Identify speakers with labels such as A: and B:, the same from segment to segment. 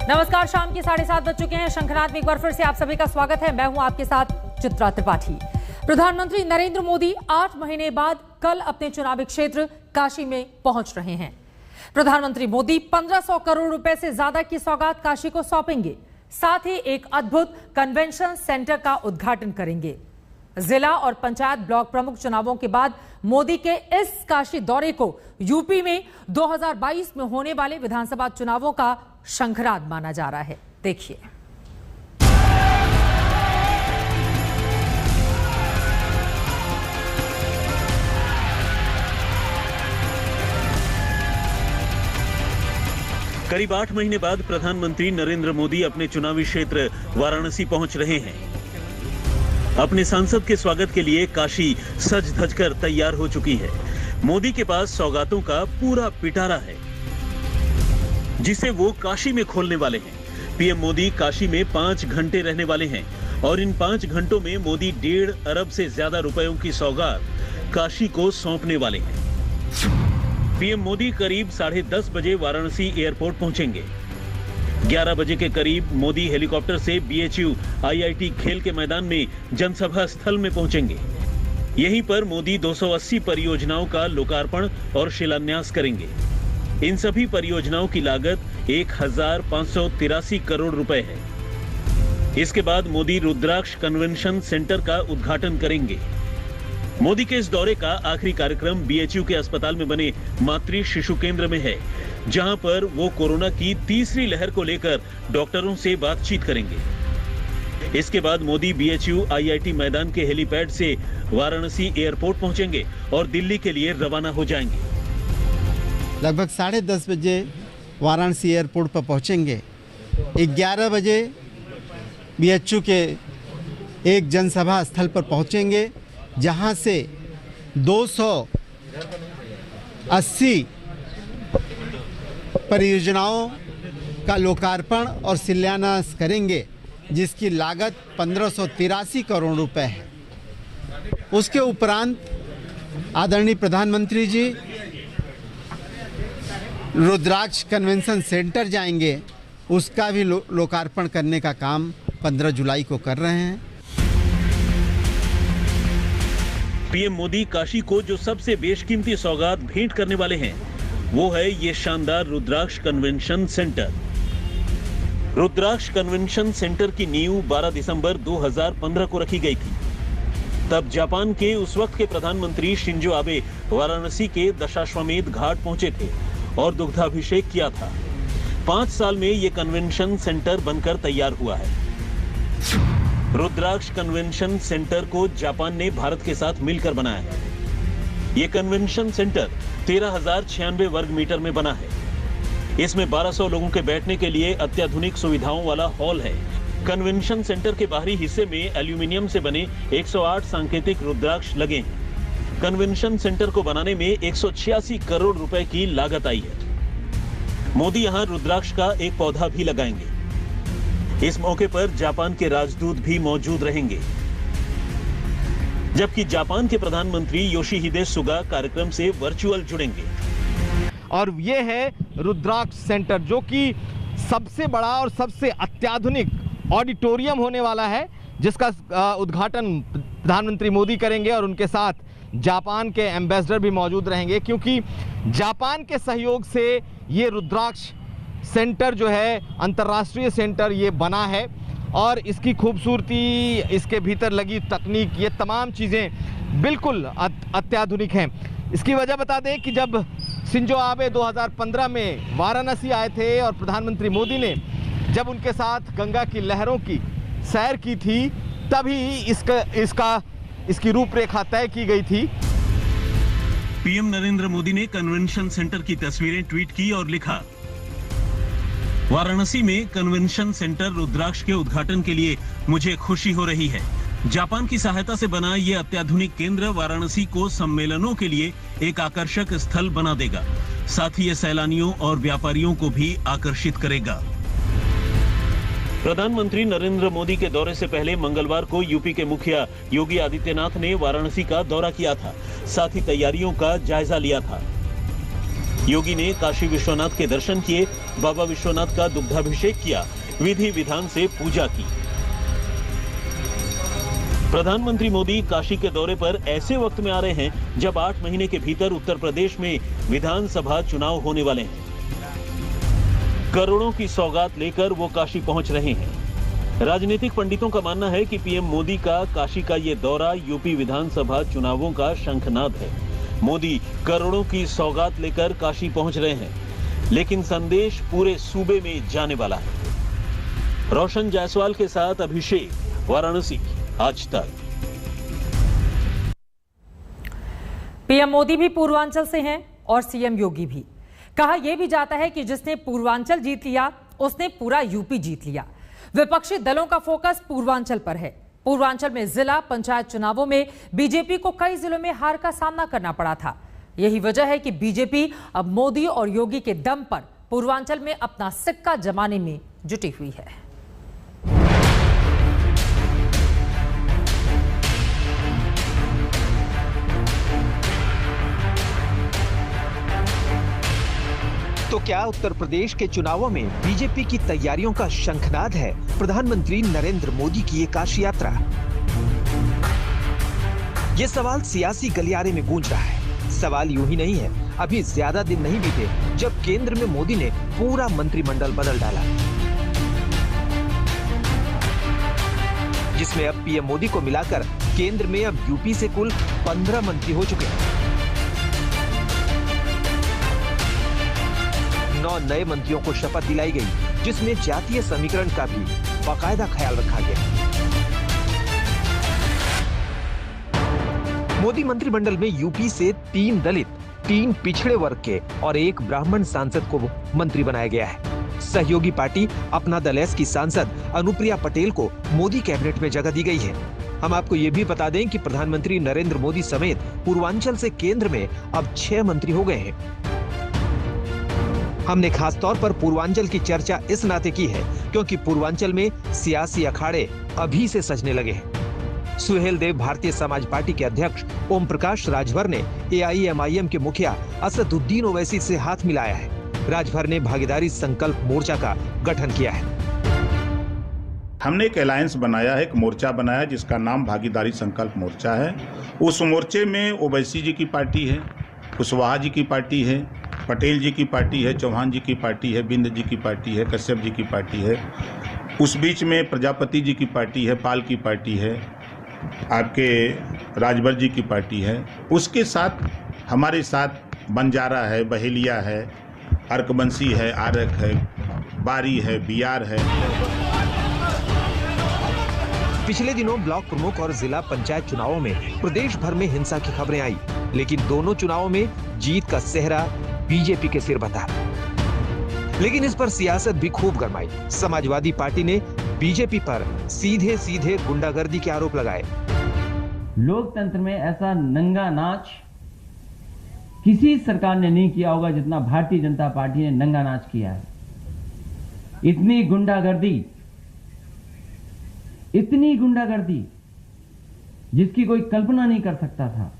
A: नमस्कार, शाम के 7:30 बज चुके हैं। शंखनाद में एक बार फिर से आप सभी का स्वागत है। मैं हूं आपके साथ चित्रा त्रिपाठी। प्रधानमंत्री नरेंद्र मोदी 8 महीने बाद कल अपने चुनावी क्षेत्र काशी में पहुंच रहे हैं। प्रधानमंत्री मोदी 1500 करोड़ रुपए से ज्यादा की सौगात काशी को सौंपेंगे। साथ ही एक अद्भुत कन्वेंशन सेंटर का उद्घाटन करेंगे। जिला और पंचायत ब्लॉक प्रमुख चुनावों के बाद मोदी के इस काशी दौरे को यूपी में 2022 में होने वाले विधानसभा चुनावों का शंखनाद माना जा रहा है। देखिए।
B: करीब 8 महीने बाद प्रधानमंत्री नरेंद्र मोदी अपने चुनावी क्षेत्र वाराणसी पहुंच रहे हैं। अपने सांसद के स्वागत के लिए काशी सज धज कर तैयार हो चुकी है। मोदी के पास सौगातों का पूरा पिटारा है जिसे वो काशी में खोलने वाले हैं। पीएम मोदी काशी में 5 घंटे रहने वाले हैं और इन 5 घंटों में मोदी 1.5 अरब से ज्यादा रुपयों की सौगात काशी को सौंपने वाले हैं। पीएम मोदी करीब 10:30 बजे वाराणसी एयरपोर्ट पहुंचेंगे। 11 बजे के करीब मोदी हेलीकॉप्टर से BHU IIT खेल के मैदान में जनसभा स्थल में पहुंचेंगे। यहीं पर मोदी 280 परियोजनाओं का लोकार्पण और शिलान्यास करेंगे। इन सभी परियोजनाओं की लागत 1583 करोड़ रुपए है। इसके बाद मोदी रुद्राक्ष कन्वेंशन सेंटर का उद्घाटन करेंगे। मोदी के इस दौरे का आखिरी कार्यक्रम BHU के अस्पताल में बने मातृ शिशु केंद्र में है, जहां पर वो कोरोना की तीसरी लहर को लेकर डॉक्टरों से बातचीत करेंगे। इसके बाद मोदी BHU IIT मैदान के हेलीपैड से वाराणसी एयरपोर्ट पहुंचेंगे और दिल्ली के लिए रवाना हो जाएंगे।
C: लगभग 10:30 बजे वाराणसी एयरपोर्ट पर पहुंचेंगे। 11 बजे BHU के एक जनसभा स्थल पर पहुंचेंगे, जहां से 280 परियोजनाओं का लोकार्पण और शिलान्यास करेंगे, जिसकी लागत 1583 करोड़ रुपए है। उसके उपरांत आदरणीय प्रधानमंत्री जी रुद्राक्ष कन्वेंशन सेंटर जाएंगे। उसका भी लोकार्पण करने का काम 15 जुलाई को कर रहे हैं।
B: पीएम मोदी काशी को जो सबसे बेशकीमती सौगात भेंट करने वाले हैं, वो है ये शानदार रुद्राक्ष कन्वेंशन सेंटर। रुद्राक्ष कन्वेंशन सेंटर की नींव 12 दिसंबर 2015 को रखी गई थी। तब जापान के उस वक्त के प्रधानमंत्री शिंजो आबे वाराणसी के दशाश्वमेध घाट पहुंचे थे और दुग्धाभिषेक किया था। 5 साल में ये कन्वेंशन सेंटर बनकर तैयार हुआ है। रुद्राक्ष कन्वेंशन सेंटर को जापान ने भारत के साथ मिलकर बनाया है। ये कन्वेंशन सेंटर 13,096 वर्ग मीटर में बना है। इसमें 1200 लोगों के बैठने के लिए अत्याधुनिक सुविधाओं वाला हॉल है। कन्वेंशन सेंटर के बाहरी हिस्से में एल्यूमिनियम से बने 108 सांकेतिक रुद्राक्ष लगे हैं। कन्वेंशन सेंटर को बनाने में 186 करोड़ रुपए की लागत आई है। मोदी यहां रुद्राक्ष का एक पौधा भी लगाएंगे। इस मौके पर जापान के राजदूत भी मौजूद रहेंगे, जबकि जापान के प्रधानमंत्री योशिहिदे सुगा कार्यक्रम से वर्चुअल जुड़ेंगे।
D: और ये है रुद्राक्ष सेंटर, जो कि सबसे बड़ा और सबसे अत्याधुनिक ऑडिटोरियम होने वाला है, जिसका उद्घाटन प्रधानमंत्री मोदी करेंगे और उनके साथ जापान के एम्बेसडर भी मौजूद रहेंगे, क्योंकि जापान के सहयोग से ये रुद्राक्ष सेंटर जो है अंतर्राष्ट्रीय सेंटर ये बना है। और इसकी खूबसूरती, इसके भीतर लगी तकनीक, ये तमाम चीज़ें बिल्कुल अत्याधुनिक हैं। इसकी वजह बता दें कि जब शिंजो आबे 2015 में वाराणसी आए थे और प्रधानमंत्री मोदी ने जब उनके साथ गंगा की लहरों की सैर की थी, तभी इसकी रूपरेखा तय की गई थी।
B: पीएम नरेंद्र मोदी ने कन्वेंशन सेंटर की तस्वीरें ट्वीट की और लिखा, वाराणसी में कन्वेंशन सेंटर रुद्राक्ष के उद्घाटन के लिए मुझे खुशी हो रही है। जापान की सहायता से बना ये अत्याधुनिक केंद्र वाराणसी को सम्मेलनों के लिए एक आकर्षक स्थल बना देगा। साथ ही ये सैलानियों और व्यापारियों को भी आकर्षित करेगा। प्रधानमंत्री नरेंद्र मोदी के दौरे से पहले मंगलवार को यूपी के मुखिया योगी आदित्यनाथ ने वाराणसी का दौरा किया था। साथ ही तैयारियों का जायजा लिया था। योगी ने काशी विश्वनाथ के दर्शन किए, बाबा विश्वनाथ का दुग्धाभिषेक किया, विधि विधान से पूजा की। प्रधानमंत्री मोदी काशी के दौरे पर ऐसे वक्त में आ रहे हैं जब 8 महीने के भीतर उत्तर प्रदेश में विधानसभा चुनाव होने वाले हैं। करोड़ों की सौगात लेकर वो काशी पहुंच रहे हैं। राजनीतिक पंडितों का मानना है कि पीएम मोदी का काशी का ये दौरा यूपी विधानसभा चुनावों का शंखनाद है। मोदी करोड़ों की सौगात लेकर काशी पहुंच रहे हैं, लेकिन संदेश पूरे सूबे में जाने वाला है। रोशन जायसवाल के साथ अभिषेक, वाराणसी, आज तक।
A: पीएम मोदी भी पूर्वांचल से हैं और सीएम योगी भी। कहा यह भी जाता है कि जिसने पूर्वांचल जीत लिया उसने पूरा यूपी जीत लिया। विपक्षी दलों का फोकस पूर्वांचल पर है। पूर्वांचल में जिला पंचायत चुनावों में बीजेपी को कई जिलों में हार का सामना करना पड़ा था। यही वजह है कि बीजेपी अब मोदी और योगी के दम पर पूर्वांचल में अपना सिक्का जमाने में जुटी हुई है।
E: तो क्या उत्तर प्रदेश के चुनावों में बीजेपी की तैयारियों का शंखनाद है प्रधानमंत्री नरेंद्र मोदी की ये काशी यात्रा? ये सवाल सियासी गलियारे में गूंज रहा है। सवाल यूं ही नहीं है, अभी ज्यादा दिन नहीं बीते जब केंद्र में मोदी ने पूरा मंत्रिमंडल बदल डाला, जिसमें अब पीएम मोदी को मिलाकर केंद्र में अब यूपी से कुल 15 मंत्री हो चुके हैं। 9 नए मंत्रियों को शपथ दिलाई गई, जिसमें जातीय समीकरण का भी बाकायदा ख्याल रखा गया। मोदी मंत्रिमंडल में यूपी से 3 दलित, 3 पिछड़े वर्ग के और 1 ब्राह्मण सांसद को मंत्री बनाया गया है। सहयोगी पार्टी अपना दल एस की सांसद अनुप्रिया पटेल को मोदी कैबिनेट में जगह दी गई है। हम आपको ये भी बता दें कि प्रधानमंत्री नरेंद्र मोदी समेत पूर्वांचल से केंद्र में अब 6 मंत्री हो गए हैं। हमने खास तौर पर पूर्वांचल की चर्चा इस नाते की है क्योंकि पूर्वांचल में सियासी अखाड़े अभी से सजने लगे हैं। सुहेल देव भारतीय समाज पार्टी के अध्यक्ष ओम प्रकाश राजभर ने AIMIM के मुखिया असदुद्दीन ओवैसी से हाथ मिलाया है। राजभर ने भागीदारी संकल्प मोर्चा का गठन किया है।
F: हमने एक अलायंस बनाया है, एक मोर्चा बनाया जिसका नाम भागीदारी संकल्प मोर्चा है। उस मोर्चे में ओवैसी जी की पार्टी है, कुशवाहा जी की पार्टी है, पटेल जी की पार्टी है, चौहान जी की पार्टी है, बिंद जी की पार्टी है, कश्यप जी की पार्टी है। उस बीच में प्रजापति जी की पार्टी है, पाल की पार्टी है, आपके राजभर जी की पार्टी है। उसके साथ हमारे साथ बंजारा है, बहेलिया है, अर्कबंसी है, आरक है, बारी है, बियार है।
E: पिछले दिनों ब्लॉक प्रमुख और जिला पंचायत चुनावों में प्रदेश भर में हिंसा की खबरें आई, लेकिन दोनों चुनावों में जीत का सेहरा बीजेपी के सिर बंधा। लेकिन इस पर सियासत भी खूब गरमाई। समाजवादी पार्टी ने बीजेपी पर सीधे सीधे गुंडागर्दी के आरोप लगाए।
G: लोकतंत्र में ऐसा नंगा नाच किसी सरकार ने नहीं किया होगा जितना भारतीय जनता पार्टी ने नंगा नाच किया है। इतनी गुंडागर्दी जिसकी कोई कल्पना नहीं कर सकता था।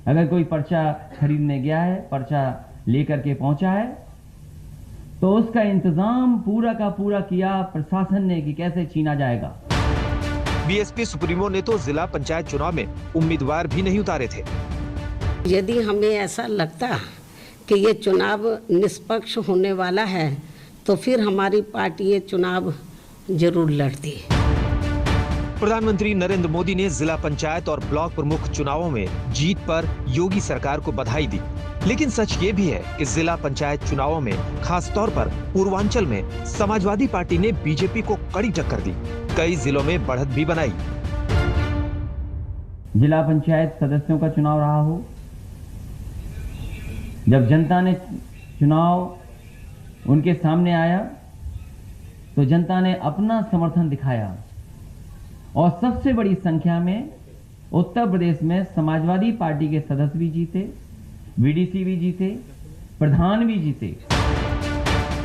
G: अगर कोई पर्चा खरीदने गया है, पर्चा लेकर के पहुंचा है, तो उसका इंतजाम पूरा का पूरा किया प्रशासन ने कि कैसे छीना जाएगा।
E: बीएसपी सुप्रीमो ने तो जिला पंचायत चुनाव में उम्मीदवार भी नहीं उतारे थे।
H: यदि हमें ऐसा लगता कि ये चुनाव निष्पक्ष होने वाला है तो फिर हमारी पार्टी ये चुनाव जरूर लड़ती।
E: प्रधानमंत्री नरेंद्र मोदी ने जिला पंचायत और ब्लॉक प्रमुख चुनावों में जीत पर योगी सरकार को बधाई दी, लेकिन सच ये भी है कि जिला पंचायत चुनावों में खास तौर पर पूर्वांचल में समाजवादी पार्टी ने बीजेपी को कड़ी टक्कर दी, कई जिलों में बढ़त भी बनाई।
G: जिला पंचायत सदस्यों का चुनाव रहा हो, जब जनता ने चुनाव उनके सामने आया तो जनता ने अपना समर्थन दिखाया और सबसे बड़ी संख्या में उत्तर प्रदेश में समाजवादी पार्टी के सदस्य भी जीते, VDC भी जीते, प्रधान भी जीते।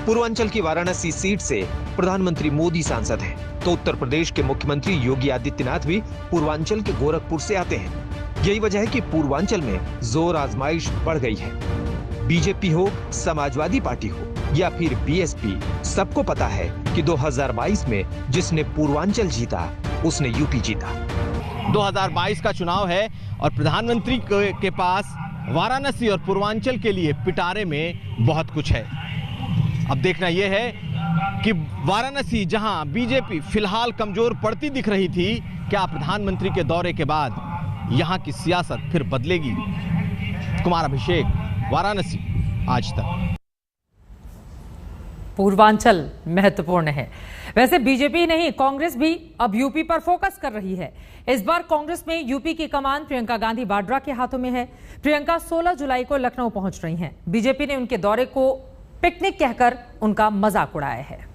E: पूर्वांचल की वाराणसी सीट से प्रधानमंत्री मोदी सांसद हैं, तो उत्तर प्रदेश के मुख्यमंत्री योगी आदित्यनाथ भी पूर्वांचल के गोरखपुर से आते हैं। यही वजह है कि पूर्वांचल में जोर आजमाइश बढ़ गई है। बीजेपी हो, समाजवादी पार्टी हो या फिर बीएसपी, सबको पता है कि 2022 में जिसने पूर्वांचल जीता उसने यूपी जीता।
D: 2022 का चुनाव है और प्रधानमंत्री के पास वाराणसी और पूर्वांचल के लिए पिटारे में बहुत कुछ है। अब देखना यह है कि वाराणसी, जहां बीजेपी फिलहाल कमजोर पड़ती दिख रही थी, क्या प्रधानमंत्री के दौरे के बाद यहां की सियासत फिर बदलेगी? कुमार अभिषेक, वाराणसी, आज तक।
A: पूर्वांचल महत्वपूर्ण है। वैसे बीजेपी नहीं, कांग्रेस भी अब यूपी पर फोकस कर रही है। इस बार कांग्रेस में यूपी की कमान प्रियंका गांधी वाड्रा के हाथों में है। प्रियंका 16 जुलाई को लखनऊ पहुंच रही हैं। बीजेपी ने उनके दौरे को पिकनिक कहकर उनका मजाक उड़ाया है।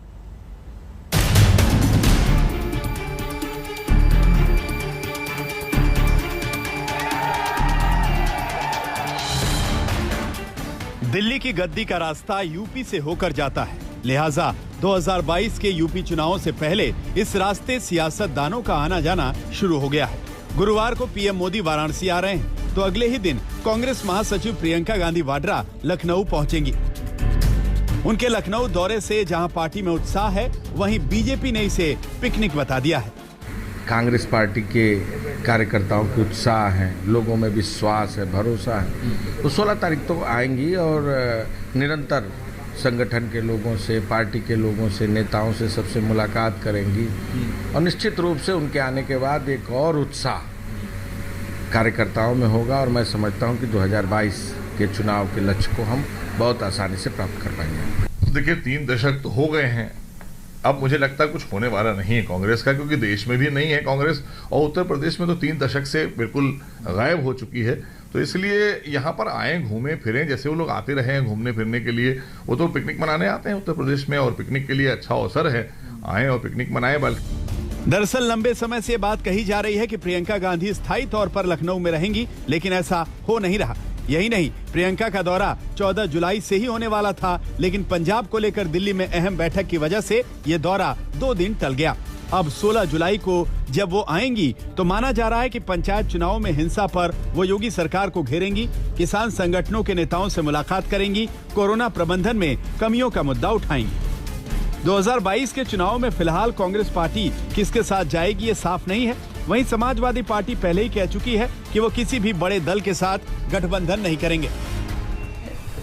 I: दिल्ली की गद्दी का रास्ता यूपी से होकर जाता है, लिहाजा 2022 के यूपी चुनावों से पहले इस रास्ते सियासतदानों का आना जाना शुरू हो गया है। गुरुवार को पीएम मोदी वाराणसी आ रहे हैं, तो अगले ही दिन कांग्रेस महासचिव प्रियंका गांधी वाड्रा लखनऊ पहुंचेंगी। उनके लखनऊ दौरे से जहां पार्टी में उत्साह है, वहीं बीजेपी ने इसे पिकनिक बता दिया है।
J: कांग्रेस पार्टी के कार्यकर्ताओं के उत्साह है, लोगों में विश्वास है, भरोसा है। तो 16 तारीख तो आएंगी और निरंतर संगठन के लोगों से, पार्टी के लोगों से, नेताओं से सबसे मुलाकात करेंगी और निश्चित रूप से उनके आने के बाद एक और उत्साह कार्यकर्ताओं में होगा और मैं समझता हूं कि 2022 के चुनाव के लक्ष्य को हम बहुत आसानी से प्राप्त कर पाएंगे।
K: देखिए, 3 दशक तो हो गए हैं, अब मुझे लगता है कुछ होने वाला नहीं है कांग्रेस का, क्योंकि देश में भी नहीं है कांग्रेस और उत्तर प्रदेश में तो 3 दशक से बिल्कुल गायब हो चुकी है। तो इसलिए यहाँ पर आए, घूमें फिरें, जैसे वो लोग आते रहे हैं घूमने फिरने के लिए। वो तो पिकनिक मनाने आते हैं उत्तर प्रदेश में और पिकनिक के लिए अच्छा अवसर है, आए और पिकनिक मनाएं। बल्कि
I: दरअसल लंबे समय से बात कही जा रही है कि प्रियंका गांधी स्थायी तौर पर लखनऊ में रहेंगी, लेकिन ऐसा हो नहीं रहा। यही नहीं, प्रियंका का दौरा 14 जुलाई से ही होने वाला था, लेकिन पंजाब को लेकर दिल्ली में अहम बैठक की वजह से ये दौरा 2 दिन टल गया। अब 16 जुलाई को जब वो आएंगी तो माना जा रहा है कि पंचायत चुनाव में हिंसा पर वो योगी सरकार को घेरेंगी, किसान संगठनों के नेताओं से मुलाकात करेंगी, कोरोना प्रबंधन में कमियों का मुद्दा उठाएंगी। 2022 के चुनाव में फिलहाल कांग्रेस पार्टी किसके साथ जाएगी ये साफ नहीं है। वहीं समाजवादी पार्टी पहले ही कह चुकी है कि वो किसी भी बड़े दल के साथ गठबंधन नहीं करेंगे।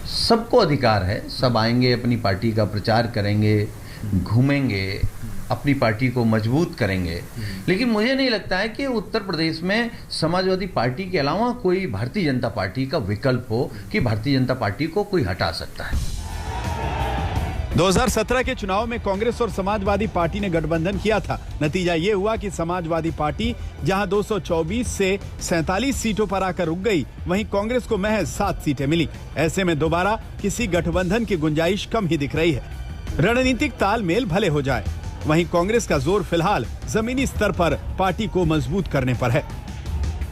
L: सबको अधिकार है, सब आएंगे, अपनी पार्टी का प्रचार करेंगे, घूमेंगे, अपनी पार्टी को मजबूत करेंगे। लेकिन मुझे नहीं लगता है कि उत्तर प्रदेश में समाजवादी पार्टी के अलावा कोई भारतीय जनता पार्टी का विकल्प हो कि भारतीय जनता पार्टी को कोई हटा सकता है।
I: 2017 के चुनाव में कांग्रेस और समाजवादी पार्टी ने गठबंधन किया था। नतीजा ये हुआ कि समाजवादी पार्टी जहां 224 से 47 सीटों पर आकर रुक गई, वहीं कांग्रेस को महज 7 सीटें मिली। ऐसे में दोबारा किसी गठबंधन की गुंजाइश कम ही दिख रही है। रणनीतिक तालमेल भले हो जाए, वहीं कांग्रेस का जोर फिलहाल जमीनी स्तर पर पार्टी को मजबूत करने पर है।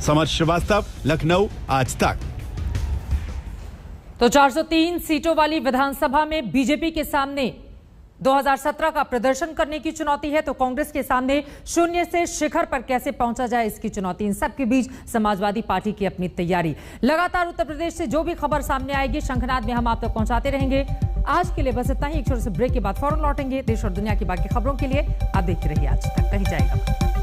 I: समर श्रीवास्तव, लखनऊ, आज तक।
A: तो 403 सीटों वाली विधानसभा में बीजेपी के सामने 2017 का प्रदर्शन करने की चुनौती है, तो कांग्रेस के सामने शून्य से शिखर पर कैसे पहुंचा जाए इसकी चुनौती। इन सबके बीच समाजवादी पार्टी की अपनी तैयारी। लगातार उत्तर प्रदेश से जो भी खबर सामने आएगी शंखनाद में हम आप तक पहुंचाते रहेंगे। आज के लिए बस इतना ही। एक छोटे से ब्रेक के बाद फौरन लौटेंगे देश और दुनिया की बाकी खबरों के लिए। आप देखते रहिए आज तक, कहीं जाएगा।